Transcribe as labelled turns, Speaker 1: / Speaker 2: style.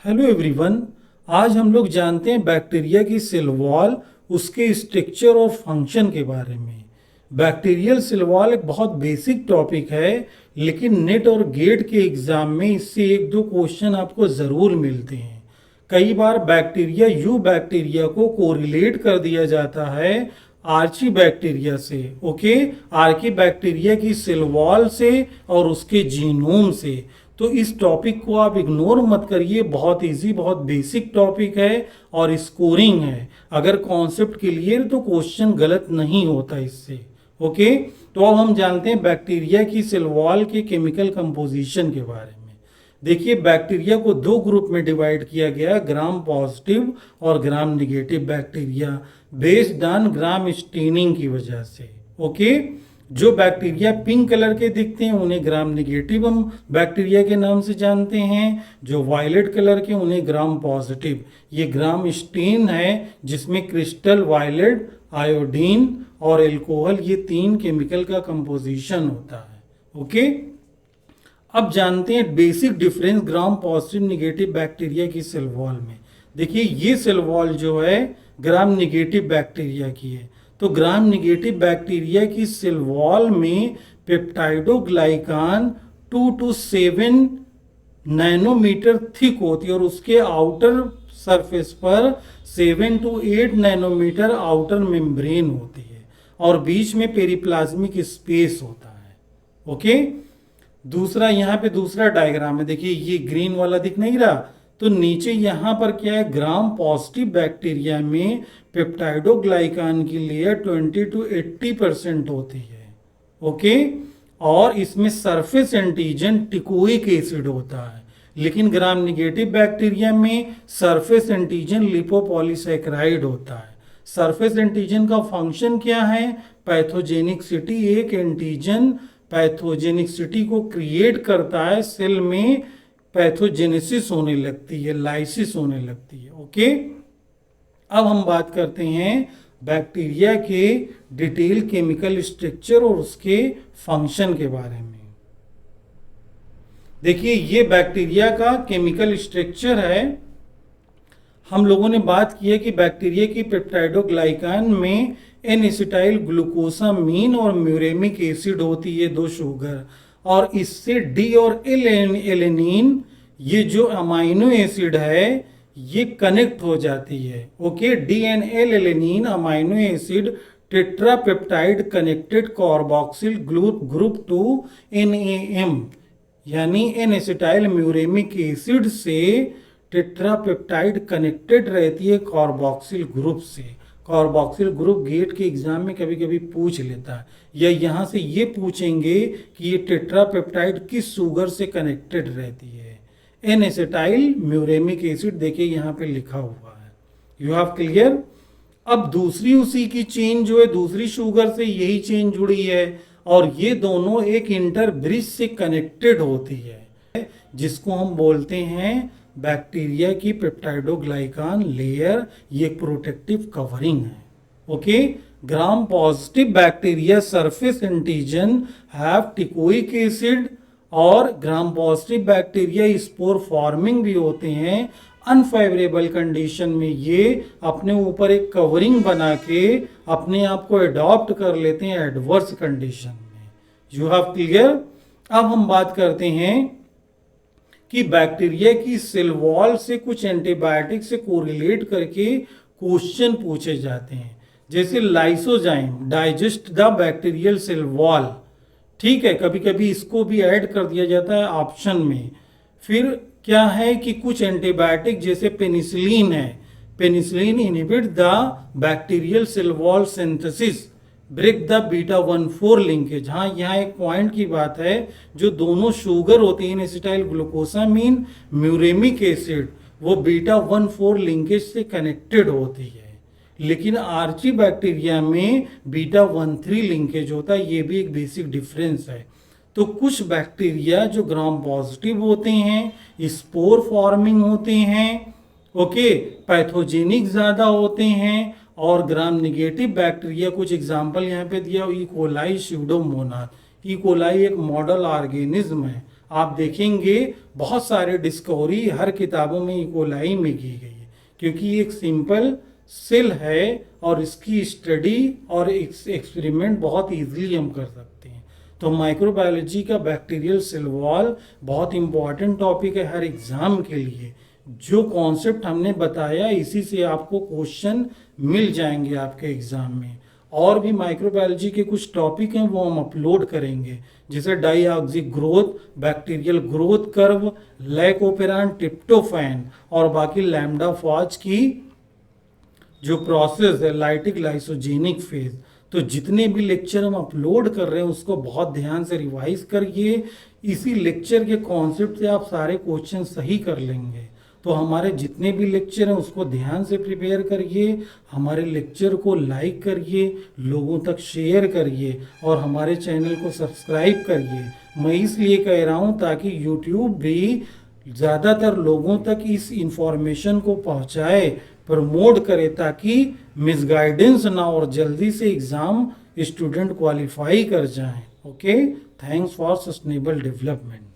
Speaker 1: Hello everyone. आज हम लोग जानते हैं बैक्टीरिया की सेल वॉल, उसके स्ट्रक्चर और फंक्शन के बारे में। बैक्टीरियल सेल वॉल एक बहुत बेसिक टॉपिक है, लेकिन नेट और गेट के एग्जाम में इससे एक दो क्वेश्चन आपको ज़रूर मिलते हैं। कई बार बैक्टीरिया को कोरिलेट कर दिया जाता है आर्ची बैक्टीरिया से। ओके, आर्की बैक्टीरिया की सेल वॉल से और उसके जीनोम से। तो इस टॉपिक को आप इग्नोर मत करिए, बहुत इजी, बहुत बेसिक टॉपिक है और स्कोरिंग है। अगर कॉन्सेप्ट क्लियर तो क्वेश्चन गलत नहीं होता इससे। ओके, तो अब हम जानते हैं बैक्टीरिया की सेल वॉल के केमिकल कंपोजिशन के बारे में। देखिए, बैक्टीरिया को दो ग्रुप में डिवाइड किया गया, ग्राम पॉजिटिव और ग्राम negative bacteria, based on gram staining की वजह से। ओके, जो बैक्टीरिया पिंक कलर के दिखते हैं उन्हें ग्राम निगेटिव हम बैक्टीरिया के नाम से जानते हैं। जो वायलेट कलर के उन्हें ग्राम पॉजिटिव। ये ग्राम स्टेन है जिसमें क्रिस्टल वायलेट, आयोडीन और एल्कोहल, ये तीन केमिकल का कंपोजिशन होता है। ओके, अब जानते हैं basic difference gram positive negative bacteria की सेल वॉल में। देखिए, ये सेल वॉल जो है ग्राम निगेटिव बैक्टीरिया की है। तो ग्राम निगेटिव बैक्टीरिया की सेल वॉल में पेप्टाइडोग्लाइकान 2 to 7 नैनोमीटर थिक होती है और उसके आउटर सरफेस पर 7 to 8 नैनोमीटर आउटर मेम्ब्रेन होती है और बीच में पेरिप्लाज्मिक स्पेस होता है। ओके, दूसरा यहाँ पे दूसरा डायग्राम है। देखिए, ये ग्रीन वाला दिख नहीं रहा, तो नीचे यहाँ पर क्या है, ग्राम पॉजिटिव बैक्टीरिया में पेप्टाइडोग्लाइकान की लेयर 20 to 80% होती है। ओके, और इसमें सरफेस एंटीजन टिकोइक एसिड होता है। लेकिन ग्राम निगेटिव बैक्टीरिया में सरफेस एंटीजन लिपोपॉलीसैकेराइड होता है। सरफेस एंटीजन का फंक्शन क्या है, पैथोजेनिकसिटी। एक एंटीजन पैथोजेनिकसिटी को क्रिएट करता है, सेल में पैथोजेनेसिस होने लगती है, लाइसिस होने लगती है। ओके, अब हम बात करते हैं बैक्टीरिया के डिटेल केमिकल स्ट्रक्चर और उसके फंक्शन के बारे में। देखिए, ये बैक्टीरिया का केमिकल स्ट्रक्चर है। हम लोगों ने बात की है कि बैक्टीरिया की पेप्टाइडोग्लाइकान में एन एसिटाइल ग्लूकोसामीन और म्यूरेमिक एसिड होती है, दो शुगर, और इससे डी और एलेनिन, ये जो अमाइनो एसिड है, ये कनेक्ट हो जाती है। Okay, D N alanine amino acid tetrapeptide connected carboxyl group 2 NAM, यानी एन एसिटाइल म्यूरेमिक एसिड से टेट्रापेप्टाइड कनेक्टेड रहती है कार्बोक्सिल ग्रुप से। कार्बोक्सिल ग्रुप गेट के एग्जाम में कभी कभी पूछ लेता है, या यहाँ से ये पूछेंगे कि ये टेट्रापेप्टाइड किस शुगर से कनेक्टेड रहती है। एन एसिटाइल म्यूरेमिक एसिड देखिए यहाँ पे लिखा हुआ है। You have clear. अब दूसरी उसी की चेन जो है, दूसरी शुगर से यही चेन जुड़ी है और ये दोनों एक इंटर ब्रिज से कनेक्टेड होती है, जिसको हम बोलते हैं बैक्टीरिया की पेप्टाइडोग्लाइकान लेयर। ये एक प्रोटेक्टिव कवरिंग है। Okay, gram positive bacteria surface antigen have teichoic acid, और gram positive bacteria spore forming भी होते हैं। अनफेवरेबल कंडीशन में ये अपने ऊपर एक कवरिंग बना के अपने आप को अडॉप्ट कर लेते हैं एडवर्स कंडीशन में। You have clear. अब हम बात करते हैं कि बैक्टीरिया की सेल वॉल से कुछ एंटीबायोटिक से कोरिलेट करके क्वेश्चन पूछे जाते हैं, जैसे lysozyme digest the bacterial cell wall. ठीक है, कभी कभी इसको भी ऐड कर दिया जाता है ऑप्शन में। फिर क्या है कि कुछ एंटीबायोटिक जैसे पेनिसिलिन है, penicillin inhibit the bacterial cell wall synthesis, break the बीटा-1,4 लिंकेज। हाँ, यहाँ एक पॉइंट की बात है, जो दोनों शुगर होती हैं एसिटाइल ग्लूकोसामीन म्यूरेमिक एसिड, वो बीटा-1,4 लिंकेज से कनेक्टेड होती है। लेकिन आर्ची बैक्टीरिया में बीटा-1,3 लिंकेज होता है। ये भी एक बेसिक डिफरेंस है। तो कुछ बैक्टीरिया जो ग्राम पॉजिटिव होते हैं, स्पोर फॉर्मिंग होते हैं, ओके, पैथोजेनिक ज़्यादा होते हैं, और ग्राम निगेटिव बैक्टीरिया कुछ एग्जाम्पल यहाँ पे दिया, E coli, Pseudomonas. E coli एक मॉडल ऑर्गेनिज्म है, आप देखेंगे बहुत सारे डिस्कवरी हर किताबों में इकोलाई में की गई है, क्योंकि ये एक सिंपल सेल है और इसकी स्टडी और एक्सपेरिमेंट बहुत इजीली हम कर सकते हैं। तो माइक्रोबायोलॉजी का बैक्टीरियल सेल वॉल बहुत इंपॉर्टेंट टॉपिक है हर एग्जाम के लिए। जो कॉन्सेप्ट हमने बताया इसी से आपको क्वेश्चन मिल जाएंगे आपके एग्जाम में। और भी माइक्रोबायोलॉजी के कुछ टॉपिक हैं वो हम अपलोड करेंगे, जैसे deoxy growth, bacterial growth curve, lac operon, tryptophan और बाकी लैम्डा फॉज की जो प्रोसेस है लाइटिक लाइसोजेनिक फेज। तो जितने भी लेक्चर हम अपलोड कर रहे हैं उसको बहुत ध्यान से रिवाइज करिए। इसी लेक्चर के कॉन्सेप्ट से आप सारे क्वेश्चन सही कर लेंगे। तो हमारे जितने भी लेक्चर हैं उसको ध्यान से प्रिपेयर करिए, हमारे लेक्चर को लाइक करिए, लोगों तक शेयर करिए और हमारे चैनल को सब्सक्राइब करिए। मैं इसलिए कह रहा हूँ ताकि यूट्यूब भी ज़्यादातर लोगों तक इस इंफॉर्मेशन को पहुँचाए, प्रमोट करे, ताकि मिसगाइडेंस ना और जल्दी से एग्ज़ाम स्टूडेंट क्वालिफाई कर जाएं। Okay, thanks for sustainable development.